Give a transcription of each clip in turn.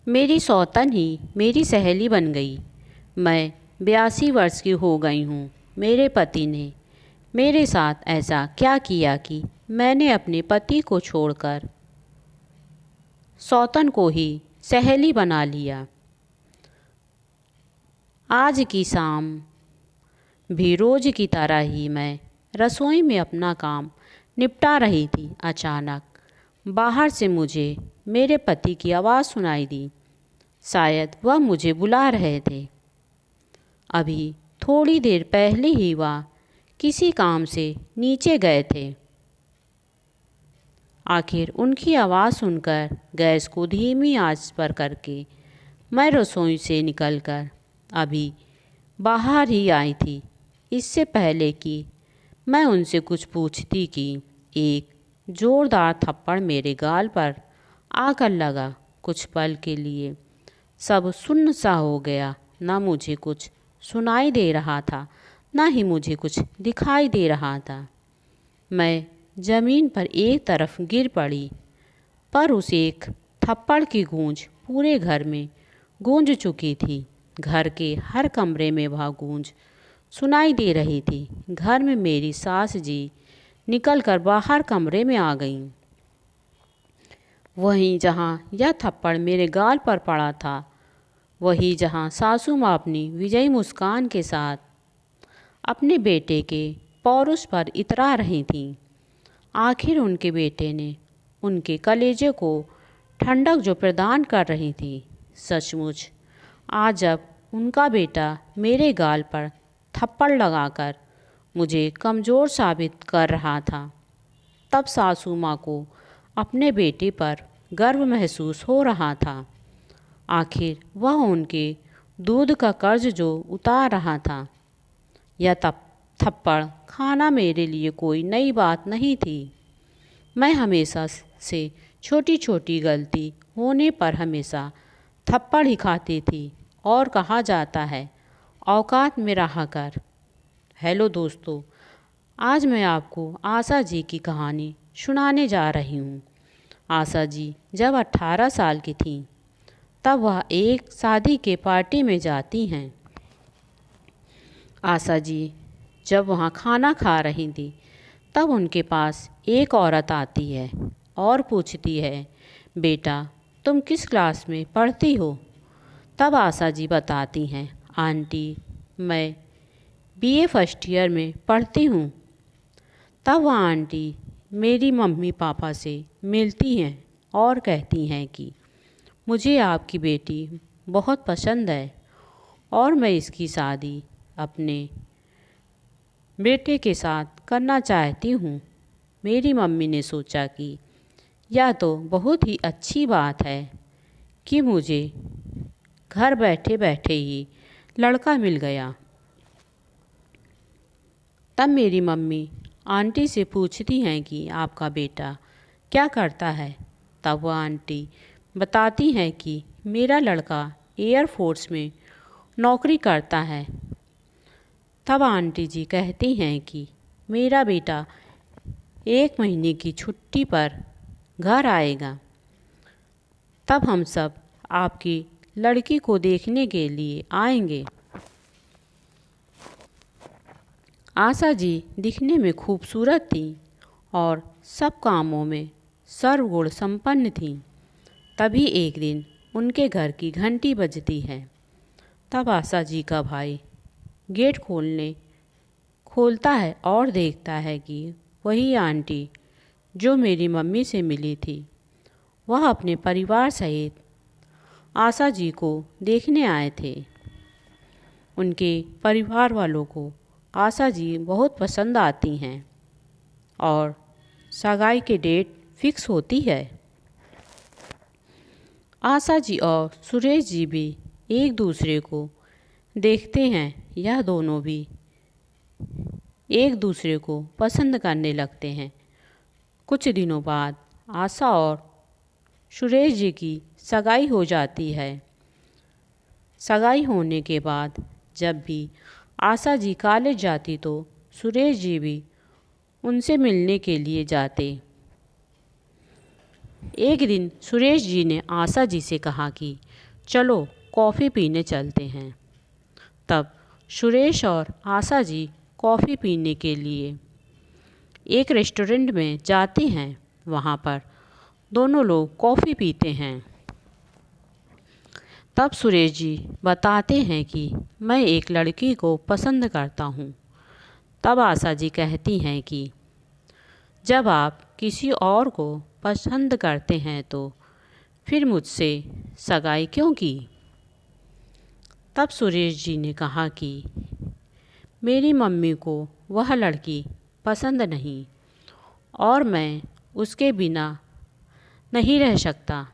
मेरी सौतन ही मेरी सहेली बन गई। मैं 82 वर्ष की हो गई हूँ। मेरे पति ने मेरे साथ ऐसा क्या किया कि मैंने अपने पति को छोड़कर सौतन को ही सहेली बना लिया। आज की शाम भी रोज की तरह ही मैं रसोई में अपना काम निपटा रही थी। अचानक बाहर से मुझे मेरे पति की आवाज़ सुनाई दी। शायद वह मुझे बुला रहे थे। अभी थोड़ी देर पहले ही वह किसी काम से नीचे गए थे। आखिर उनकी आवाज़ सुनकर गैस को धीमी आंच पर करके मैं रसोई से निकलकर अभी बाहर ही आई थी। इससे पहले कि मैं उनसे कुछ पूछती कि एक ज़ोरदार थप्पड़ मेरे गाल पर आकर लगा। कुछ पल के लिए सब सुन्न सा हो गया। ना मुझे कुछ सुनाई दे रहा था, ना ही मुझे कुछ दिखाई दे रहा था। मैं ज़मीन पर एक तरफ गिर पड़ी, पर उस एक थप्पड़ की गूंज पूरे घर में गूंज चुकी थी। घर के हर कमरे में वह गूंज सुनाई दे रही थी। घर में मेरी सास जी निकलकर बाहर कमरे में आ गईं। वहीं जहाँ यह थप्पड़ मेरे गाल पर पड़ा था, वहीं जहाँ सासू माँ अपनी विजयी मुस्कान के साथ अपने बेटे के पौरुष पर इतरा रही थीं। आखिर उनके बेटे ने उनके कलेजे को ठंडक जो प्रदान कर रही थी। सचमुच आज जब उनका बेटा मेरे गाल पर थप्पड़ लगाकर मुझे कमज़ोर साबित कर रहा था, तब सासू माँ को अपने बेटे पर गर्व महसूस हो रहा था। आखिर वह उनके दूध का कर्ज जो उतार रहा था। यह थप्पड़ खाना मेरे लिए कोई नई बात नहीं थी। मैं हमेशा से छोटी छोटी गलती होने पर हमेशा थप्पड़ ही खाती थी। और कहा जाता है, औकात में रहा कर। हेलो दोस्तों, आज मैं आपको आशा जी की कहानी सुनाने जा रही हूँ। आशा जी जब 18 साल की थीं, तब वह एक शादी के पार्टी में जाती हैं। आशा जी जब वहाँ खाना खा रही थी, तब उनके पास एक औरत आती है और पूछती है, बेटा तुम किस क्लास में पढ़ती हो? तब आशा जी बताती हैं, आंटी मैं बीए फर्स्ट ईयर में पढ़ती हूँ। तब वह आंटी मेरी मम्मी पापा से मिलती हैं और कहती हैं कि मुझे आपकी बेटी बहुत पसंद है और मैं इसकी शादी अपने बेटे के साथ करना चाहती हूँ। मेरी मम्मी ने सोचा कि यह तो बहुत ही अच्छी बात है कि मुझे घर बैठे बैठे ही लड़का मिल गया। तब मेरी मम्मी आंटी से पूछती हैं कि आपका बेटा क्या करता है? तब वह आंटी बताती हैं कि मेरा लड़का एयरफोर्स में नौकरी करता है। तब आंटी जी कहती हैं कि मेरा बेटा 1 महीने की छुट्टी पर घर आएगा, तब हम सब आपकी लड़की को देखने के लिए आएंगे। आशा जी दिखने में खूबसूरत थीं और सब कामों में सर्वगुण संपन्न थीं। तभी एक दिन उनके घर की घंटी बजती है। तब आशा जी का भाई गेट खोलता है और देखता है कि वही आंटी जो मेरी मम्मी से मिली थी, वह अपने परिवार सहित आशा जी को देखने आए थे। उनके परिवार वालों को आशा जी बहुत पसंद आती हैं और सगाई की डेट फिक्स होती है। आशा जी और सुरेश जी भी एक दूसरे को देखते हैं। यह दोनों भी एक दूसरे को पसंद करने लगते हैं। कुछ दिनों बाद आशा और सुरेश जी की सगाई हो जाती है। सगाई होने के बाद जब भी आशा जी कॉलेज जाती तो सुरेश जी भी उनसे मिलने के लिए जाते। एक दिन सुरेश जी ने आशा जी से कहा कि चलो कॉफ़ी पीने चलते हैं। तब सुरेश और आशा जी कॉफ़ी पीने के लिए एक रेस्टोरेंट में जाते हैं। वहाँ पर दोनों लोग कॉफ़ी पीते हैं। तब सुरेश जी बताते हैं कि मैं एक लड़की को पसंद करता हूँ। तब आशा जी कहती हैं कि जब आप किसी और को पसंद करते हैं तो फिर मुझसे सगाई क्यों की। तब सुरेश जी ने कहा कि मेरी मम्मी को वह लड़की पसंद नहीं और मैं उसके बिना नहीं रह सकता।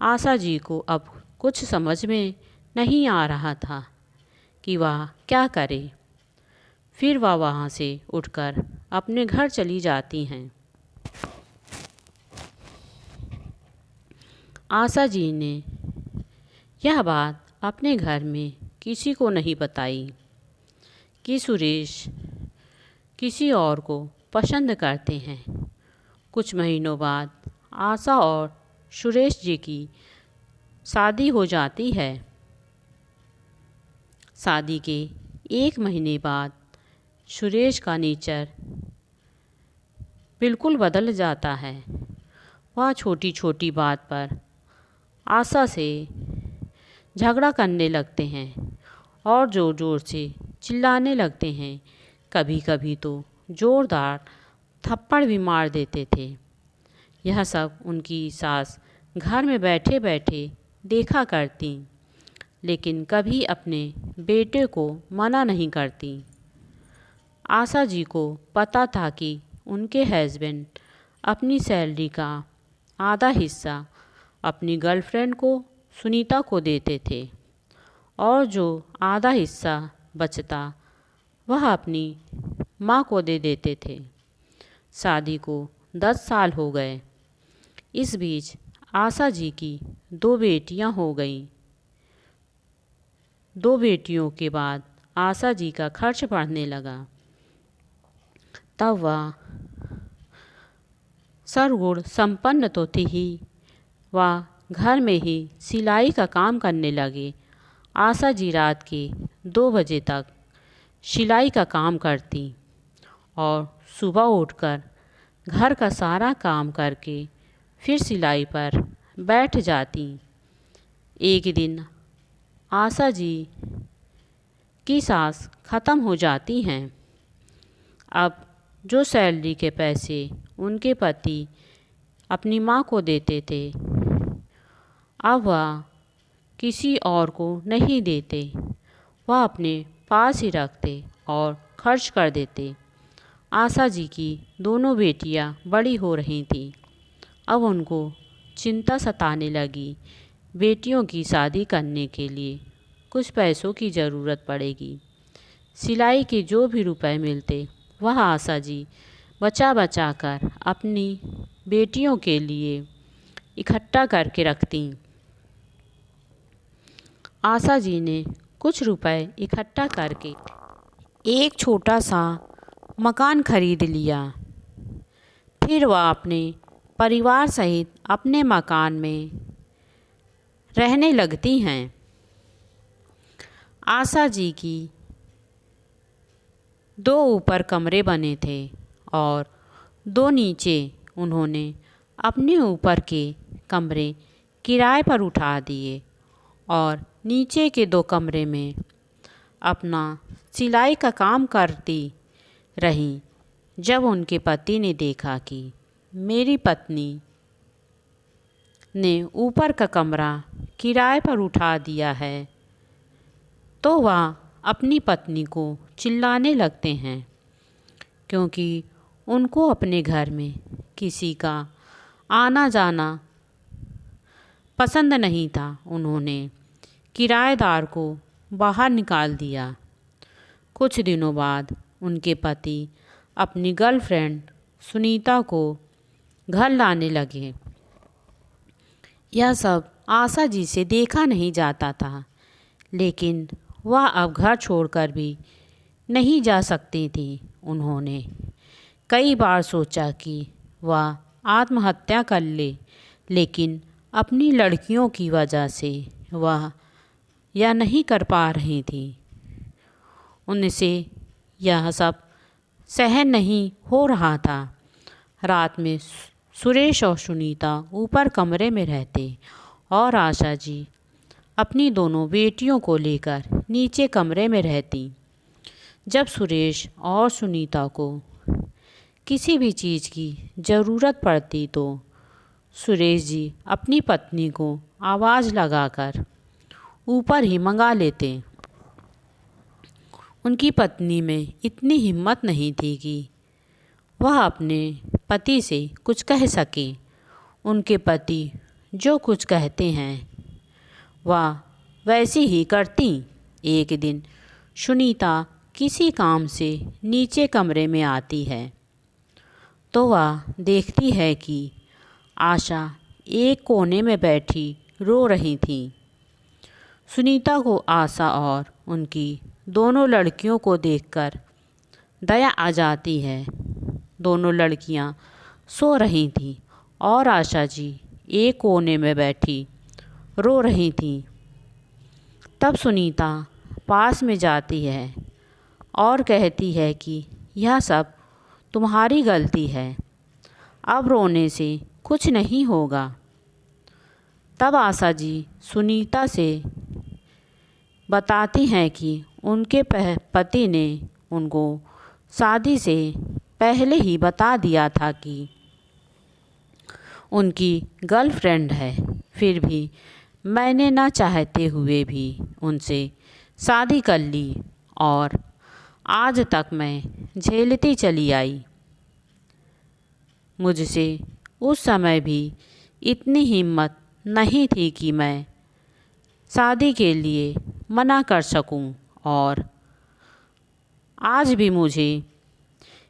आशा जी को अब कुछ समझ में नहीं आ रहा था कि वह क्या करे। फिर वह वहाँ से उठकर अपने घर चली जाती हैं। आशा जी ने यह बात अपने घर में किसी को नहीं बताई कि सुरेश किसी और को पसंद करते हैं। कुछ महीनों बाद आशा और सुरेश जी की शादी हो जाती है। शादी के 1 महीने बाद सुरेश का नेचर बिल्कुल बदल जाता है। वह छोटी छोटी बात पर आशा से झगड़ा करने लगते हैं और ज़ोर ज़ोर से चिल्लाने लगते हैं। कभी कभी तो ज़ोरदार थप्पड़ भी मार देते थे। यह सब उनकी सास घर में बैठे बैठे देखा करती, लेकिन कभी अपने बेटे को मना नहीं करती। आशा जी को पता था कि उनके हस्बैंड अपनी सैलरी का आधा हिस्सा अपनी गर्लफ्रेंड को सुनीता को देते थे और जो आधा हिस्सा बचता वह अपनी माँ को दे देते थे। शादी को 10 साल हो गए। इस बीच आशा जी की 2 बेटियां हो गईं। 2 बेटियों के बाद आशा जी का खर्च बढ़ने लगा। तब वह सर्वगुण संपन्न तो थी ही, वह घर में ही सिलाई का काम करने लगे। आशा जी रात के 2 बजे तक सिलाई का काम करती और सुबह उठकर घर का सारा काम करके फिर सिलाई पर बैठ जाती। एक दिन आशा जी की सास ख़त्म हो जाती हैं। अब जो सैलरी के पैसे उनके पति अपनी माँ को देते थे, अब वह किसी और को नहीं देते, वह अपने पास ही रखते और खर्च कर देते। आशा जी की दोनों बेटियां बड़ी हो रही थीं। अब उनको चिंता सताने लगी, बेटियों की शादी करने के लिए कुछ पैसों की ज़रूरत पड़ेगी। सिलाई के जो भी रुपए मिलते वह आशा जी बचा बचा कर अपनी बेटियों के लिए इकट्ठा करके रखती। आशा जी ने कुछ रुपए इकट्ठा करके एक छोटा सा मकान खरीद लिया। फिर वह अपने परिवार सहित अपने मकान में रहने लगती हैं। आशा जी की 2 ऊपर कमरे बने थे और 2 नीचे। उन्होंने अपने ऊपर के कमरे किराए पर उठा दिए और नीचे के 2 कमरे में अपना सिलाई का काम करती रहीं। जब उनके पति ने देखा कि मेरी पत्नी ने ऊपर का कमरा किराए पर उठा दिया है, तो वह अपनी पत्नी को चिल्लाने लगते हैं, क्योंकि उनको अपने घर में किसी का आना जाना पसंद नहीं था। उन्होंने किराएदार को बाहर निकाल दिया। कुछ दिनों बाद उनके पति अपनी गर्लफ्रेंड सुनीता को घर लाने लगे। यह सब आशा जी से देखा नहीं जाता था, लेकिन वह अब घर छोड़कर भी नहीं जा सकती थी। उन्होंने कई बार सोचा कि वह आत्महत्या कर ले, लेकिन अपनी लड़कियों की वजह से वह यह नहीं कर पा रही थी। उनसे यह सब सहन नहीं हो रहा था। रात में सुरेश और सुनीता ऊपर कमरे में रहते और आशा जी अपनी दोनों बेटियों को लेकर नीचे कमरे में रहती। जब सुरेश और सुनीता को किसी भी चीज़ की ज़रूरत पड़ती तो सुरेश जी अपनी पत्नी को आवाज़ लगाकर ऊपर ही मंगा लेते। उनकी पत्नी में इतनी हिम्मत नहीं थी कि वह अपने पति से कुछ कह सके। उनके पति जो कुछ कहते हैं वह वैसी ही करती। एक दिन सुनीता किसी काम से नीचे कमरे में आती है तो वह देखती है कि आशा एक कोने में बैठी रो रही थी। सुनीता को आशा और उनकी दोनों लड़कियों को देखकर दया आ जाती है। दोनों लड़कियां सो रही थीं और आशा जी एक कोने में बैठी रो रही थीं। तब सुनीता पास में जाती है और कहती है कि यह सब तुम्हारी गलती है, अब रोने से कुछ नहीं होगा। तब आशा जी सुनीता से बताती हैं कि उनके पति ने उनको शादी से पहले ही बता दिया था कि उनकी गर्लफ्रेंड है, फिर भी मैंने ना चाहते हुए भी उनसे शादी कर ली और आज तक मैं झेलती चली आई। मुझसे उस समय भी इतनी हिम्मत नहीं थी कि मैं शादी के लिए मना कर सकूं और आज भी मुझे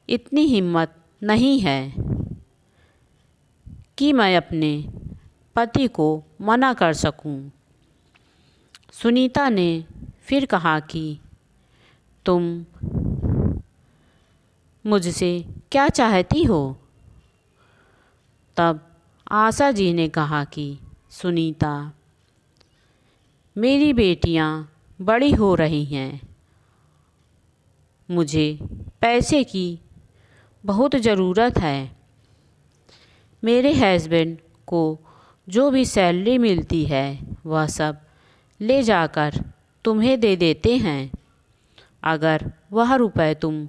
इतनी हिम्मत नहीं है कि मैं अपने पति को मना कर सकूं। सुनीता ने फिर कहा कि तुम मुझसे क्या चाहती हो? तब आशा जी ने कहा कि सुनीता, मेरी बेटियां बड़ी हो रही हैं, मुझे पैसे की बहुत ज़रूरत है। मेरे हस्बैंड को जो भी सैलरी मिलती है वह सब ले जाकर तुम्हें दे देते हैं। अगर वह रुपए तुम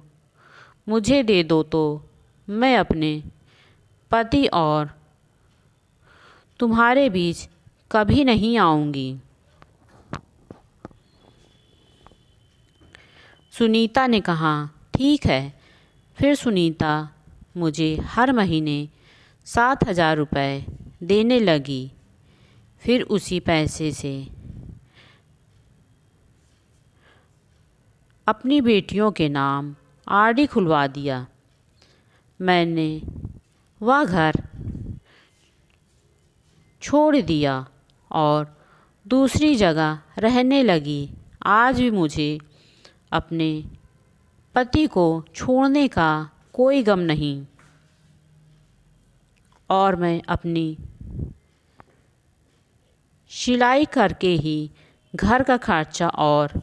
मुझे दे दो तो मैं अपने पति और तुम्हारे बीच कभी नहीं आऊँगी। सुनीता ने कहा, ठीक है। फिर सुनीता मुझे हर महीने 7,000 रुपये देने लगी। फिर उसी पैसे से अपनी बेटियों के नाम आरडी खुलवा दिया। मैंने वह घर छोड़ दिया और दूसरी जगह रहने लगी। आज भी मुझे अपने पति को छोड़ने का कोई गम नहीं और मैं अपनी सिलाई करके ही घर का खर्चा और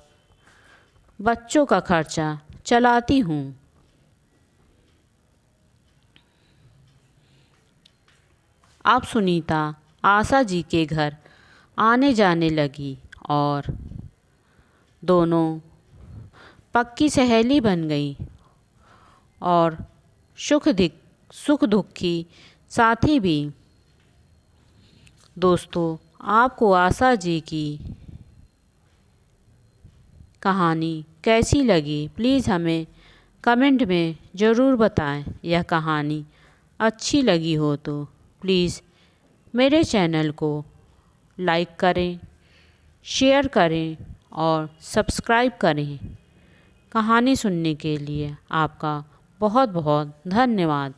बच्चों का खर्चा चलाती हूँ। अब सुनीता आशा जी के घर आने जाने लगी और दोनों पक्की सहेली बन गई और सुख दुख की साथी भी। दोस्तों, आपको आशा जी की कहानी कैसी लगी प्लीज़ हमें कमेंट में ज़रूर बताएं। यह कहानी अच्छी लगी हो तो प्लीज़ मेरे चैनल को लाइक करें, शेयर करें और सब्सक्राइब करें। कहानी सुनने के लिए आपका बहुत बहुत धन्यवाद।